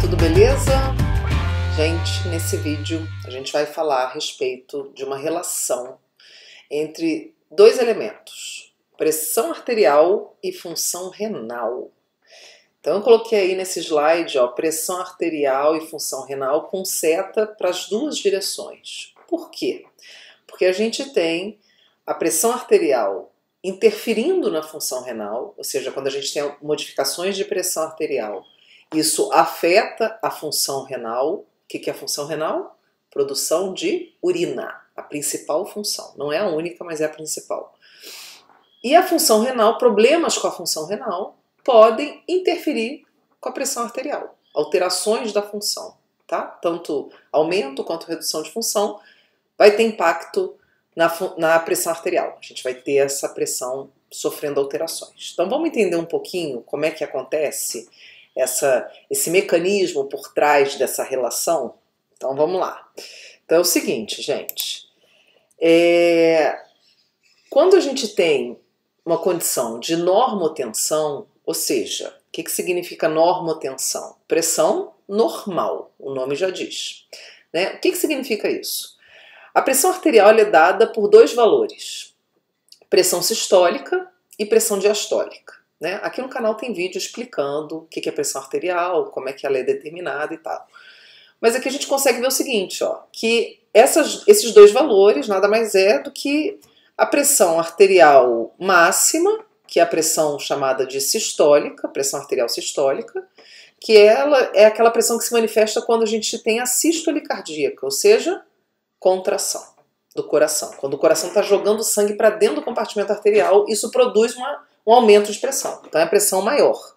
tudo beleza? Gente, nesse vídeo a gente vai falar a respeito de uma relação entre dois elementos, pressão arterial e função renal. Então eu coloquei aí nesse slide, ó, pressão arterial e função renal com seta para as duas direções. Por quê? Porque a gente tem a pressão arterial interferindo na função renal, ou seja, quando a gente tem modificações de pressão arterial, isso afeta a função renal. O que é a função renal? Produção de urina, a principal função. Não é a única, mas é a principal. E a função renal, problemas com a função renal, podem interferir com a pressão arterial. Alterações da função, tá? Tanto aumento quanto redução de função vai ter impacto na pressão arterial. A gente vai ter essa pressão sofrendo alterações. Então vamos entender um pouquinho como é que acontece esse mecanismo por trás dessa relação? Então vamos lá. Então é o seguinte, gente. Quando a gente tem uma condição de normotensão, ou seja, o que significa normotensão? Pressão normal, o nome já diz. Né? O que significa isso? A pressão arterial é dada por dois valores, pressão sistólica e pressão diastólica. Né? Aqui no canal tem vídeo explicando o que é pressão arterial, como é que ela é determinada e tal. Mas aqui a gente consegue ver o seguinte, ó, que esses dois valores nada mais é do que a pressão arterial máxima, que é a pressão chamada de sistólica, pressão arterial sistólica, que ela é aquela pressão que se manifesta quando a gente tem a sístole cardíaca, ou seja, contração do coração. Quando o coração está jogando sangue para dentro do compartimento arterial, isso produz um aumento de pressão. Então é a pressão maior.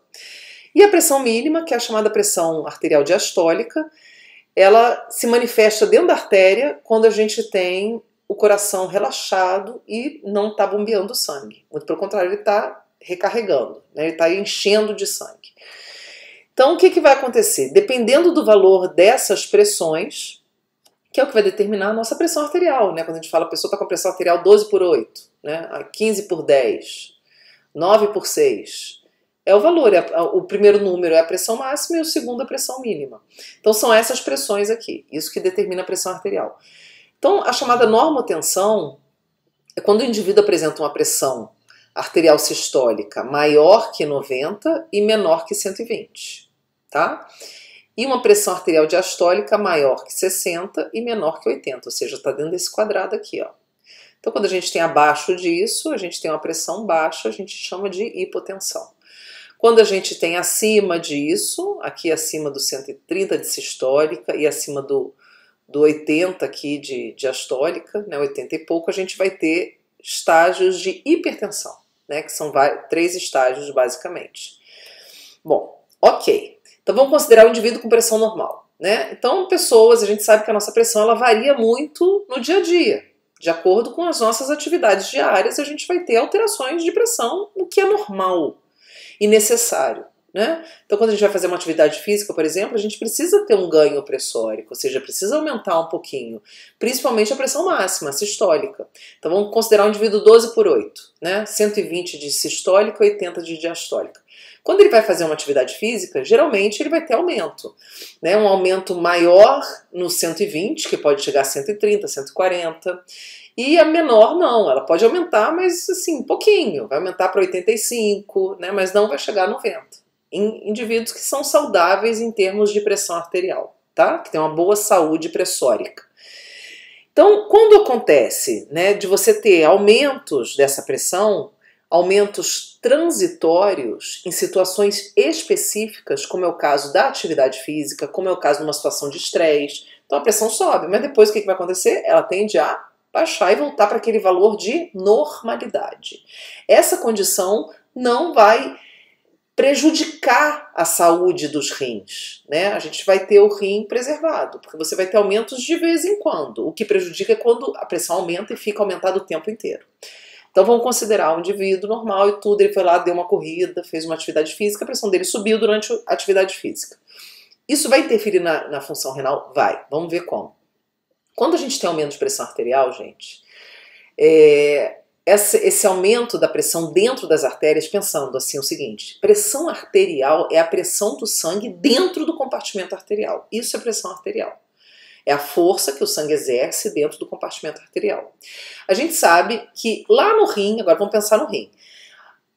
E a pressão mínima, que é a chamada pressão arterial diastólica, ela se manifesta dentro da artéria quando a gente tem o coração relaxado e não está bombeando sangue. Muito pelo contrário, ele está recarregando, né? Ele está enchendo de sangue. Então o que vai acontecer? Dependendo do valor dessas pressões, que é o que vai determinar a nossa pressão arterial, né? Quando a gente fala a pessoa está com a pressão arterial 12/8, né? 15/10, 9/6. É o valor, o primeiro número é a pressão máxima e o segundo a pressão mínima. Então são essas pressões aqui, isso que determina a pressão arterial. Então a chamada normotensão é quando o indivíduo apresenta uma pressão arterial sistólica maior que 90 e menor que 120, tá? E uma pressão arterial diastólica maior que 60 e menor que 80, ou seja, está dentro desse quadrado aqui, ó. Então quando a gente tem abaixo disso, a gente tem uma pressão baixa, a gente chama de hipotensão. Quando a gente tem acima disso, aqui acima do 130 de sistólica e acima do 80 aqui de diastólica, né, 80 e pouco, a gente vai ter estágios de hipertensão, né, que são 3 estágios basicamente. Bom, ok. Então vamos considerar o indivíduo com pressão normal, né? Então pessoas, a gente sabe que a nossa pressão ela varia muito no dia a dia. De acordo com as nossas atividades diárias, a gente vai ter alterações de pressão, o que é normal e necessário, né? Então quando a gente vai fazer uma atividade física, por exemplo, a gente precisa ter um ganho pressórico, ou seja, precisa aumentar um pouquinho, principalmente a pressão máxima, a sistólica. Então vamos considerar um indivíduo 12/8, né? 120 de sistólica, 80 de diastólica. Quando ele vai fazer uma atividade física, geralmente ele vai ter aumento, né? Um aumento maior no 120, que pode chegar a 130, 140, e a menor não, ela pode aumentar, mas assim, um pouquinho, vai aumentar para 85, né? Mas não vai chegar a 90, em indivíduos que são saudáveis em termos de pressão arterial, tá? Que tem uma boa saúde pressórica. Então, quando acontece, né, de você ter aumentos dessa pressão, aumentos transitórios em situações específicas, como é o caso da atividade física, como é o caso de uma situação de estresse, então a pressão sobe, mas depois o que vai acontecer? Ela tende a baixar e voltar para aquele valor de normalidade. Essa condição não vai prejudicar a saúde dos rins, né? A gente vai ter o rim preservado, porque você vai ter aumentos de vez em quando. O que prejudica é quando a pressão aumenta e fica aumentada o tempo inteiro. Então vamos considerar um indivíduo normal e tudo, ele foi lá, deu uma corrida, fez uma atividade física, a pressão dele subiu durante a atividade física. Isso vai interferir na função renal? Vai. Vamos ver como. Quando a gente tem aumento de pressão arterial, gente, esse aumento da pressão dentro das artérias, pensando assim o seguinte: pressão arterial é a pressão do sangue dentro do compartimento arterial. Isso é pressão arterial. É a força que o sangue exerce dentro do compartimento arterial. A gente sabe que lá no rim, agora vamos pensar no rim.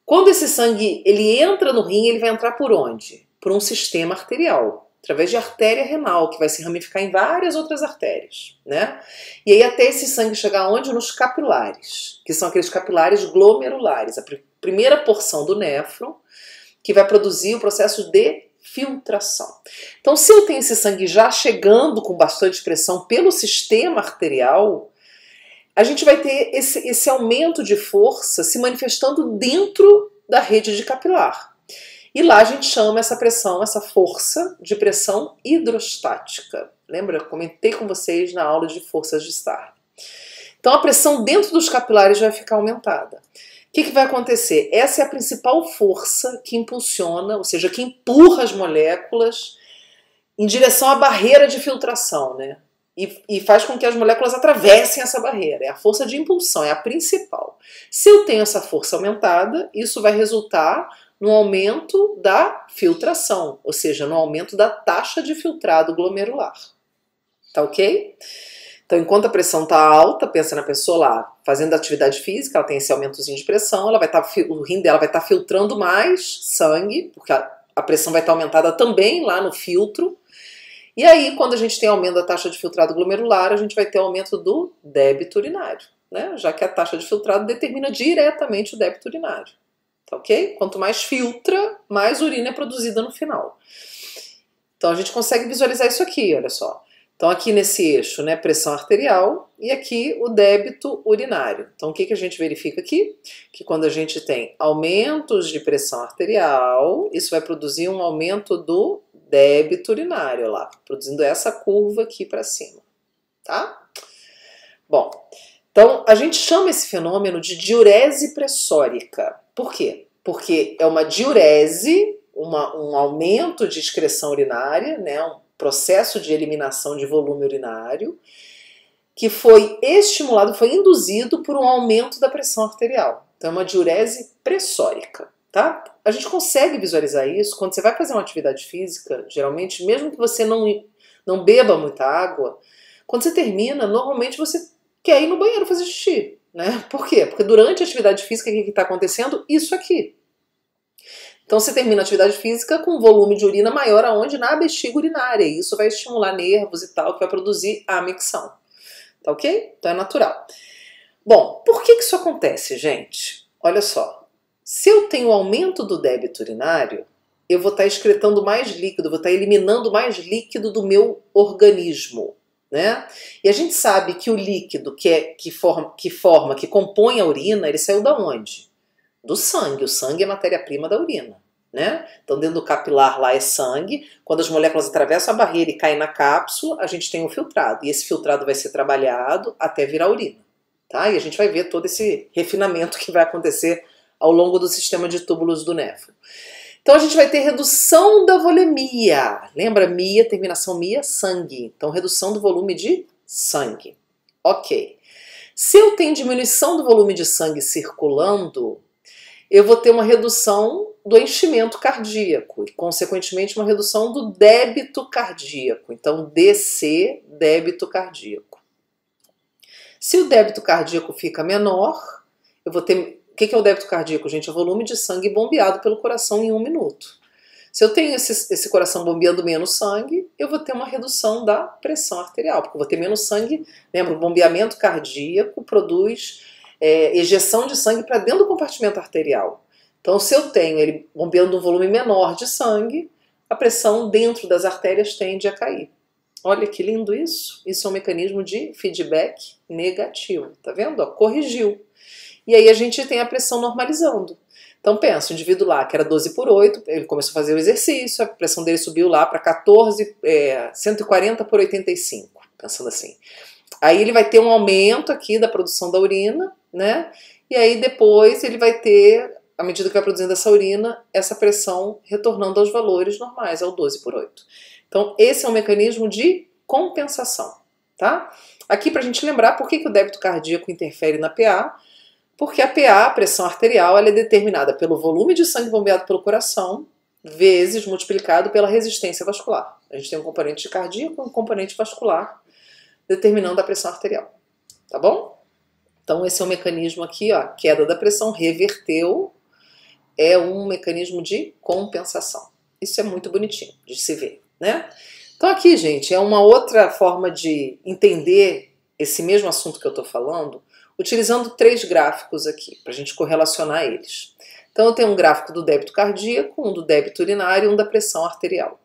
Quando esse sangue ele entra no rim, ele vai entrar por onde? Por um sistema arterial, através de artéria renal, que vai se ramificar em várias outras artérias, né? E aí até esse sangue chegar onde? Nos capilares, que são aqueles capilares glomerulares, a primeira porção do néfron, que vai produzir o processo de filtração. Então, se eu tenho esse sangue já chegando com bastante pressão pelo sistema arterial, a gente vai ter esse aumento de força se manifestando dentro da rede de capilar. E lá a gente chama essa pressão, essa força de pressão hidrostática. Lembra? Eu comentei com vocês na aula de forças de Starr. Então a pressão dentro dos capilares vai ficar aumentada. O que vai acontecer? Essa é a principal força que impulsiona, ou seja, que empurra as moléculas em direção à barreira de filtração, né? E faz com que as moléculas atravessem essa barreira. É a força de impulsão, é a principal. Se eu tenho essa força aumentada, isso vai resultar no aumento da filtração, ou seja, no aumento da taxa de filtrado glomerular. Tá ok? Então, enquanto a pressão está alta, pensa na pessoa lá fazendo atividade física, ela tem esse aumentozinho de pressão, o rim dela vai estar filtrando mais sangue, porque a pressão vai estar aumentada também lá no filtro. E aí, quando a gente tem aumento da taxa de filtrado glomerular, a gente vai ter aumento do débito urinário, né? Já que a taxa de filtrado determina diretamente o débito urinário. Tá ok? Quanto mais filtra, mais urina é produzida no final. Então, a gente consegue visualizar isso aqui, olha só. Então aqui nesse eixo, né, pressão arterial e aqui o débito urinário. Então o que a gente verifica aqui? Que quando a gente tem aumentos de pressão arterial, isso vai produzir um aumento do débito urinário lá, produzindo essa curva aqui para cima, tá? Bom, então a gente chama esse fenômeno de diurese pressórica. Por quê? Porque é uma diurese, um aumento de excreção urinária, né, um processo de eliminação de volume urinário, que foi estimulado, foi induzido por um aumento da pressão arterial. Então é uma diurese pressórica, tá? A gente consegue visualizar isso quando você vai fazer uma atividade física, geralmente, mesmo que você não beba muita água, quando você termina, normalmente você quer ir no banheiro fazer xixi, né? Por quê? Porque durante a atividade física, o que está acontecendo? Isso aqui. Então você termina a atividade física com um volume de urina maior aonde? Na bexiga urinária. E isso vai estimular nervos e tal, que vai produzir a micção. Tá ok? Então é natural. Bom, por que isso acontece, gente? Olha só. Se eu tenho aumento do débito urinário, eu vou estar excretando mais líquido, vou estar eliminando mais líquido do meu organismo, né? E a gente sabe que o líquido que compõe a urina, ele saiu da onde? Do sangue. O sangue é matéria-prima da urina, né? Então dentro do capilar lá é sangue. Quando as moléculas atravessam a barreira e caem na cápsula, a gente tem um filtrado. E esse filtrado vai ser trabalhado até virar urina, tá? E a gente vai ver todo esse refinamento que vai acontecer ao longo do sistema de túbulos do néfron. Então a gente vai ter redução da volemia. Lembra? Mia, terminação mia, sangue. Então redução do volume de sangue. Ok. Se eu tenho diminuição do volume de sangue circulando, eu vou ter uma redução do enchimento cardíaco e, consequentemente, uma redução do débito cardíaco. Então, DC, débito cardíaco. Se o débito cardíaco fica menor, eu vou ter... O que é o débito cardíaco, gente? É o volume de sangue bombeado pelo coração em 1 minuto. Se eu tenho esse coração bombeando menos sangue, eu vou ter uma redução da pressão arterial, porque eu vou ter menos sangue. Lembra, o bombeamento cardíaco produz ejeção de sangue para dentro do compartimento arterial. Então, se eu tenho ele bombeando um volume menor de sangue, a pressão dentro das artérias tende a cair. Olha que lindo isso. Isso é um mecanismo de feedback negativo. Tá vendo? Ó, corrigiu. E aí a gente tem a pressão normalizando. Então pensa, o indivíduo lá que era 12/8, ele começou a fazer o exercício, a pressão dele subiu lá para 140/85, pensando assim. Aí ele vai ter um aumento aqui da produção da urina, né? E aí depois ele vai ter, à medida que vai produzindo essa urina, essa pressão retornando aos valores normais, ao 12/8. Então esse é um mecanismo de compensação, tá? Aqui para a gente lembrar por que o débito cardíaco interfere na PA, Porque a PA, a pressão arterial, ela é determinada pelo volume de sangue bombeado pelo coração, vezes multiplicado pela resistência vascular. A gente tem um componente cardíaco e um componente vascular determinando a pressão arterial. Tá bom? Então esse é o mecanismo aqui, ó, queda da pressão, reverteu, é um mecanismo de compensação. Isso é muito bonitinho de se ver, né? Então aqui, gente, é uma outra forma de entender esse mesmo assunto que eu estou falando, utilizando 3 gráficos aqui, para a gente correlacionar eles. Então eu tenho um gráfico do débito cardíaco, um do débito urinário e um da pressão arterial.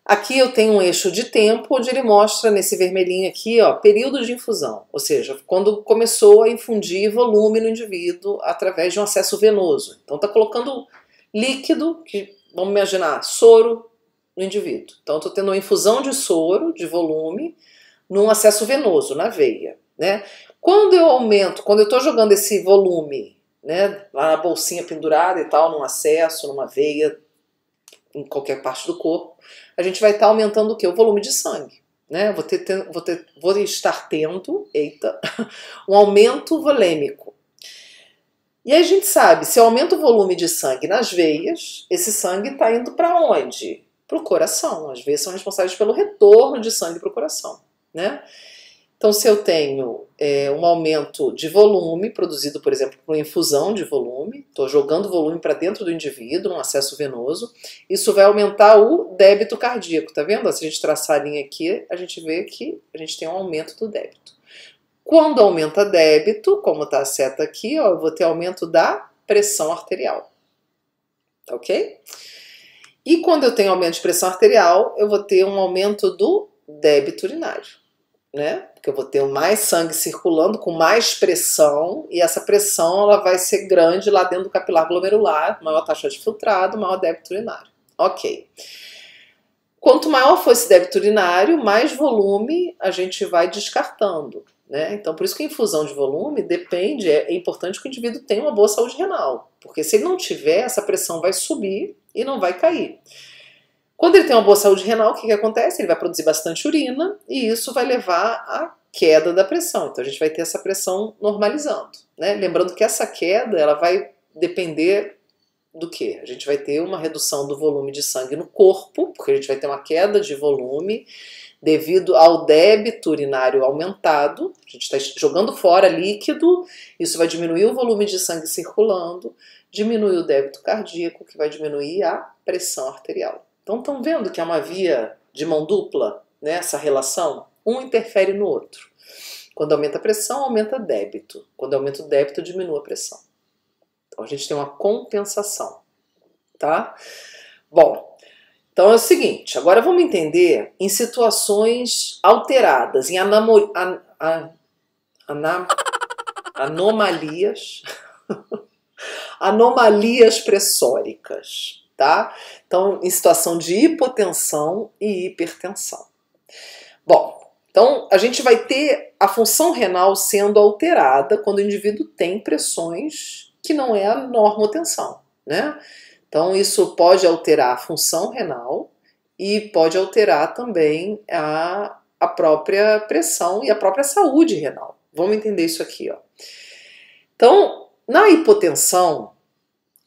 Aqui eu tenho um eixo de tempo, onde ele mostra nesse vermelhinho aqui, ó, período de infusão, ou seja, quando começou a infundir volume no indivíduo através de um acesso venoso. Então está colocando líquido, que vamos imaginar, soro no indivíduo. Então estou tendo uma infusão de soro, de volume, num acesso venoso, na veia, né? Quando eu aumento, quando eu estou jogando esse volume, né, lá na bolsinha pendurada e tal, num acesso, numa veia, em qualquer parte do corpo, a gente vai estar aumentando o quê? O volume de sangue, né? Vou estar tendo, um aumento volêmico. E aí a gente sabe, se eu aumento o volume de sangue nas veias, esse sangue está indo para onde? Para o coração. As veias são responsáveis pelo retorno de sangue para o coração, né? Então, se eu tenho um aumento de volume, produzido, por exemplo, por infusão de volume, estou jogando volume para dentro do indivíduo, um acesso venoso, isso vai aumentar o débito cardíaco, tá vendo? Se a gente traçar a linha aqui, a gente vê que a gente tem um aumento do débito. Quando aumenta débito, como está a seta aqui, ó, eu vou ter aumento da pressão arterial, tá ok? E quando eu tenho aumento de pressão arterial, eu vou ter um aumento do débito urinário, né? Porque eu vou ter mais sangue circulando com mais pressão, e essa pressão ela vai ser grande lá dentro do capilar glomerular, maior taxa de filtrado, maior débito urinário. Ok. Quanto maior for esse débito urinário, mais volume a gente vai descartando, né? Então, por isso que a infusão de volume depende, é importante que o indivíduo tenha uma boa saúde renal, porque se ele não tiver, essa pressão vai subir e não vai cair. Quando ele tem uma boa saúde renal, o que acontece? Ele vai produzir bastante urina e isso vai levar à queda da pressão. Então a gente vai ter essa pressão normalizando, né? Lembrando que essa queda ela vai depender do quê? A gente vai ter uma redução do volume de sangue no corpo, porque a gente vai ter uma queda de volume devido ao débito urinário aumentado. A gente está jogando fora líquido, isso vai diminuir o volume de sangue circulando, diminui o débito cardíaco, que vai diminuir a pressão arterial. Então estão vendo que é uma via de mão dupla, né, essa relação? Um interfere no outro. Quando aumenta a pressão, aumenta o débito. Quando aumenta o débito, diminui a pressão. Então a gente tem uma compensação, tá? Bom, então é o seguinte, agora vamos entender em situações alteradas, em anomalias, anomalias pressóricas. Tá? Então, em situação de hipotensão e hipertensão. Bom, então a gente vai ter a função renal sendo alterada quando o indivíduo tem pressões que não é a normotensão, né? Então isso pode alterar a função renal e pode alterar também a própria pressão e a própria saúde renal. Vamos entender isso aqui, ó. Então, na hipotensão,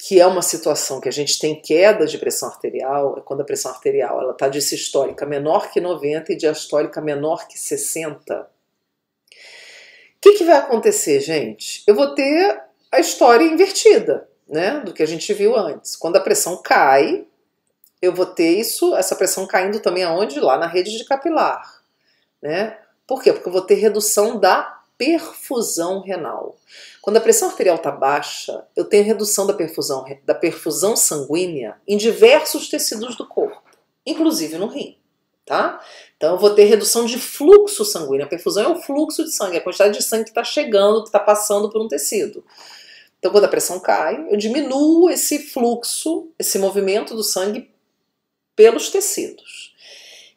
que é uma situação que a gente tem queda de pressão arterial, é quando a pressão arterial está sistólica menor que 90 e diastólica menor que 60. O que vai acontecer, gente? Eu vou ter a história invertida, né, do que a gente viu antes. Quando a pressão cai, eu vou ter essa pressão caindo também aonde? Lá na rede de capilar, né? Por quê? Porque eu vou ter redução da perfusão renal. Quando a pressão arterial está baixa, eu tenho redução da perfusão sanguínea em diversos tecidos do corpo, inclusive no rim, tá? Então eu vou ter redução de fluxo sanguíneo. A perfusão é o fluxo de sangue, a quantidade de sangue que está chegando, que está passando por um tecido. Então quando a pressão cai, eu diminuo esse fluxo, esse movimento do sangue pelos tecidos.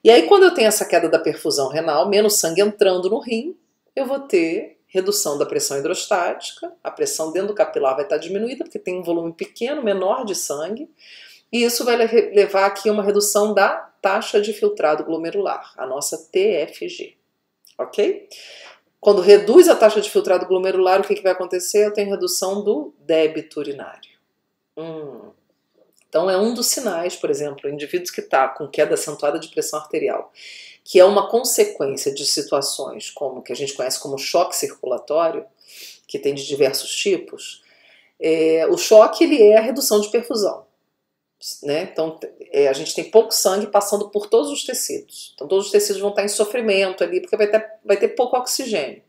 E aí quando eu tenho essa queda da perfusão renal, menos sangue entrando no rim, eu vou ter redução da pressão hidrostática, a pressão dentro do capilar vai estar diminuída, porque tem um volume pequeno, menor de sangue, e isso vai levar aqui a uma redução da taxa de filtrado glomerular, a nossa TFG, ok? Quando reduz a taxa de filtrado glomerular, o que vai acontecer? Eu tenho redução do débito urinário. Então é um dos sinais, por exemplo, indivíduos que estão com queda acentuada de pressão arterial, que é uma consequência de situações como que a gente conhece como choque circulatório, que tem de diversos tipos. O choque ele é a redução de perfusão, né? Então a gente tem pouco sangue passando por todos os tecidos. Então todos os tecidos vão estar em sofrimento ali, porque vai ter pouco oxigênio.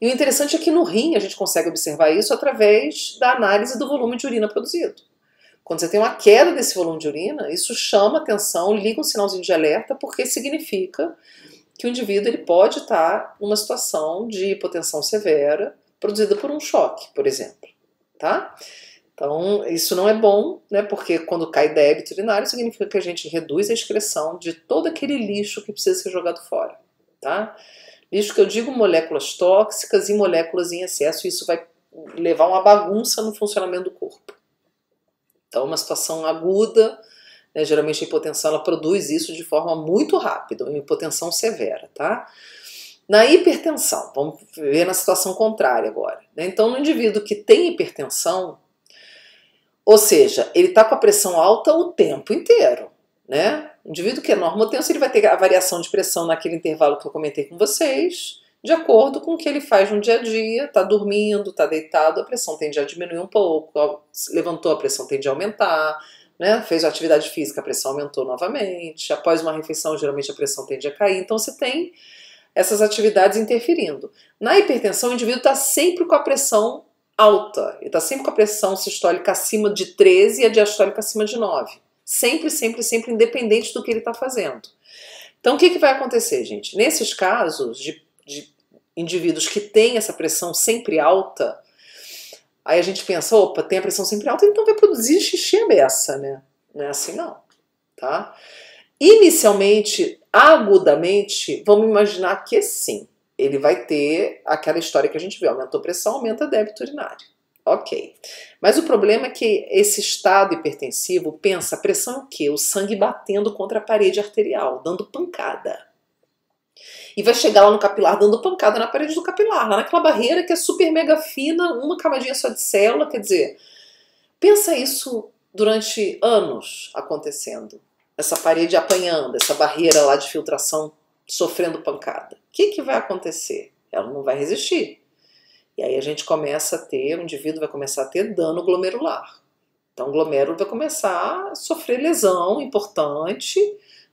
E o interessante é que no rim a gente consegue observar isso através da análise do volume de urina produzido. Quando você tem uma queda desse volume de urina, isso chama atenção, liga um sinalzinho de alerta, porque significa que o indivíduo ele pode estar numa situação de hipotensão severa produzida por um choque, por exemplo, tá? Então, isso não é bom, né? Porque quando cai débito urinário, significa que a gente reduz a excreção de todo aquele lixo que precisa ser jogado fora, tá? Lixo que eu digo moléculas tóxicas e moléculas em excesso, e isso vai levar uma bagunça no funcionamento do corpo. Então, uma situação aguda, né, geralmente a hipotensão ela produz isso de forma muito rápida, uma hipotensão severa, tá? Na hipertensão, vamos ver na situação contrária agora, né? Então, no indivíduo que tem hipertensão, ou seja, ele está com a pressão alta o tempo inteiro, né? O indivíduo que é normotenso, ele vai ter a variação de pressão naquele intervalo que eu comentei com vocês, de acordo com o que ele faz no dia a dia, está dormindo, está deitado, a pressão tende a diminuir um pouco, levantou, a pressão tende a aumentar, né? Fez atividade física, a pressão aumentou novamente, após uma refeição, geralmente a pressão tende a cair, então você tem essas atividades interferindo. Na hipertensão, o indivíduo está sempre com a pressão alta, ele está sempre com a pressão sistólica acima de 13 e a diastólica acima de 9. Sempre, sempre, sempre, independente do que ele está fazendo. Então, o que vai acontecer, gente? Nesses casos de indivíduos que têm essa pressão sempre alta, aí a gente pensa, opa, tem a pressão sempre alta, então vai produzir xixi à beça, né? Não é assim não, tá? Inicialmente, agudamente, vamos imaginar que sim, ele vai ter aquela história que a gente viu, aumentou a pressão, aumenta débito urinário. Ok. Mas o problema é que esse estado hipertensivo pensa, pressão é o quê? O sangue batendo contra a parede arterial, dando pancada. E vai chegar lá no capilar dando pancada na parede do capilar, lá naquela barreira que é super mega fina, uma camadinha só de célula, quer dizer, pensa isso durante anos acontecendo. Essa parede apanhando, essa barreira lá de filtração sofrendo pancada. O que vai acontecer? Ela não vai resistir. E aí a gente começa a ter, o indivíduo vai começar a ter dano glomerular. Então o glomérulo vai começar a sofrer lesão importante,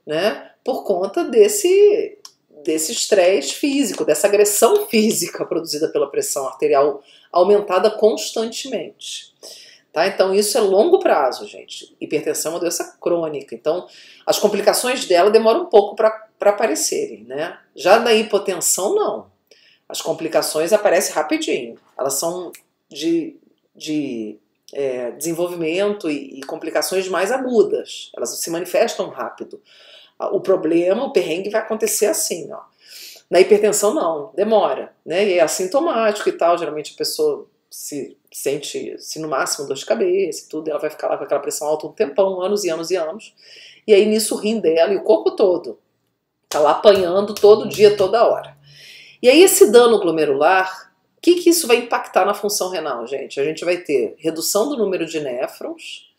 né, por conta desse estresse físico, dessa agressão física produzida pela pressão arterial aumentada constantemente. Tá? Então isso é longo prazo, gente. Hipertensão é uma doença crônica, então as complicações dela demoram um pouco para aparecerem, né? Já na hipotensão, não. As complicações aparecem rapidinho. Elas são de desenvolvimento e complicações mais agudas. Elas se manifestam rápido. O problema, o perrengue vai acontecer assim, ó. Na hipertensão não, demora, né? E é assintomático e tal, geralmente a pessoa se sente, no máximo, dor de cabeça e tudo, e ela vai ficar lá com aquela pressão alta um tempão, anos e anos e anos, e aí nisso o rim dela e o corpo todo tá lá apanhando todo dia, toda hora. E aí esse dano glomerular, o que isso vai impactar na função renal, gente? A gente vai ter redução do número de néfrons,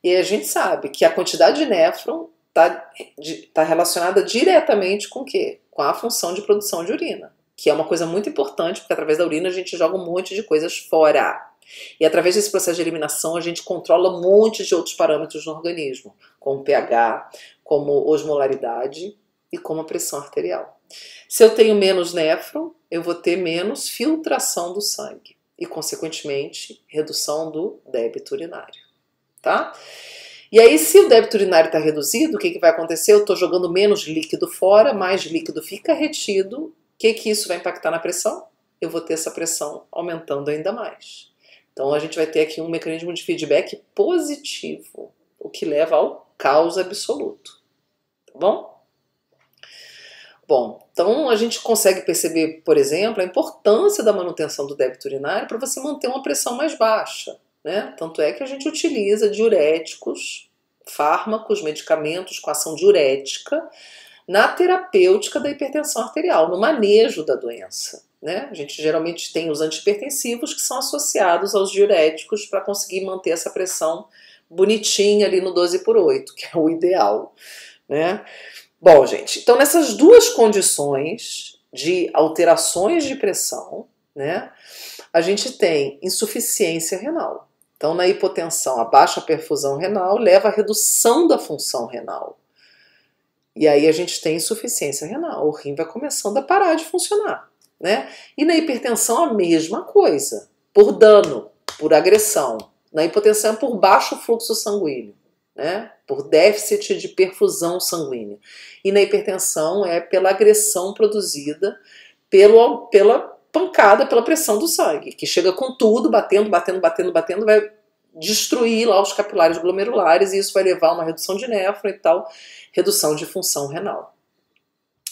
e a gente sabe que a quantidade de néfron tá relacionada diretamente com o quê? Com a função de produção de urina, que é uma coisa muito importante, porque através da urina a gente joga um monte de coisas fora. E através desse processo de eliminação a gente controla um monte de outros parâmetros no organismo, como pH, como osmolaridade e como a pressão arterial. Se eu tenho menos néfron, eu vou ter menos filtração do sangue e, consequentemente, redução do débito urinário, tá? E aí, se o débito urinário está reduzido, o que vai acontecer? Eu estou jogando menos líquido fora, mais líquido fica retido. O que isso vai impactar na pressão? Eu vou ter essa pressão aumentando ainda mais. Então, a gente vai ter aqui um mecanismo de feedback positivo, o que leva ao caos absoluto. Tá bom? Bom, então a gente consegue perceber, por exemplo, a importância da manutenção do débito urinário para você manter uma pressão mais baixa, né? Tanto é que a gente utiliza diuréticos, fármacos, medicamentos com ação diurética na terapêutica da hipertensão arterial, no manejo da doença. né? A gente geralmente tem os antihipertensivos que são associados aos diuréticos para conseguir manter essa pressão bonitinha ali no 12/8, que é o ideal, né? Bom, gente, então nessas duas condições de alterações de pressão, né, a gente tem insuficiência renal. Então, na hipotensão, a baixa perfusão renal leva à redução da função renal. E aí a gente tem insuficiência renal, o rim vai começando a parar de funcionar, né? E na hipertensão a mesma coisa, por dano, por agressão. Na hipotensão é por baixo fluxo sanguíneo, né? Por déficit de perfusão sanguínea. E na hipertensão é pela agressão produzida pela pancada, pela pressão do sangue, que chega com tudo, batendo, vai destruir lá os capilares glomerulares e isso vai levar a uma redução de néfron e tal, redução de função renal.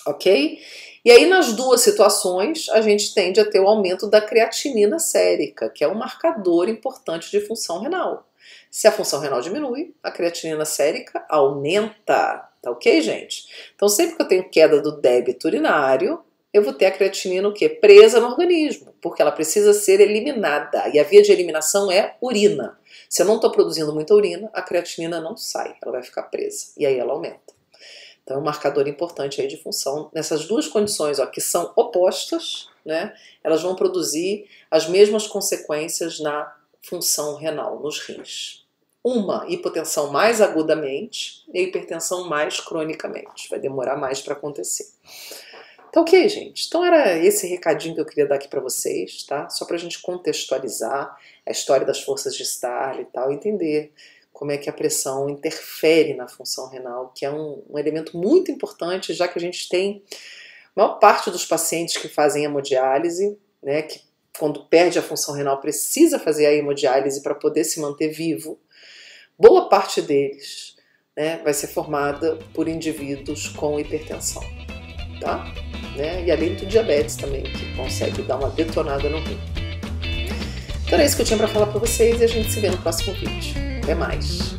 Ok? E aí nas duas situações a gente tende a ter o aumento da creatinina sérica, que é um marcador importante de função renal. Se a função renal diminui, a creatinina sérica aumenta. Tá ok, gente? Então sempre que eu tenho queda do débito urinário, eu vou ter a creatinina o quê? Presa no organismo, porque ela precisa ser eliminada. E a via de eliminação é urina. Se eu não estou produzindo muita urina, a creatinina não sai, ela vai ficar presa. E aí ela aumenta. Então é um marcador importante aí de função. Nessas duas condições, ó, que são opostas, né, elas vão produzir as mesmas consequências na função renal, nos rins. Uma hipotensão mais agudamente e hipertensão mais cronicamente. Vai demorar mais para acontecer. Então, ok, gente? Então era esse recadinho que eu queria dar aqui para vocês, tá? Só para a gente contextualizar a história das forças de Starling e tal, entender como é que a pressão interfere na função renal, que é um elemento muito importante, já que a gente tem a maior parte dos pacientes que fazem hemodiálise, né, que quando perde a função renal precisa fazer a hemodiálise para poder se manter vivo. Boa parte deles, né, vai ser formada por indivíduos com hipertensão, tá? Né? E além do diabetes também, que consegue dar uma detonada no rim. Então é isso que eu tinha para falar para vocês e a gente se vê no próximo vídeo. Até mais!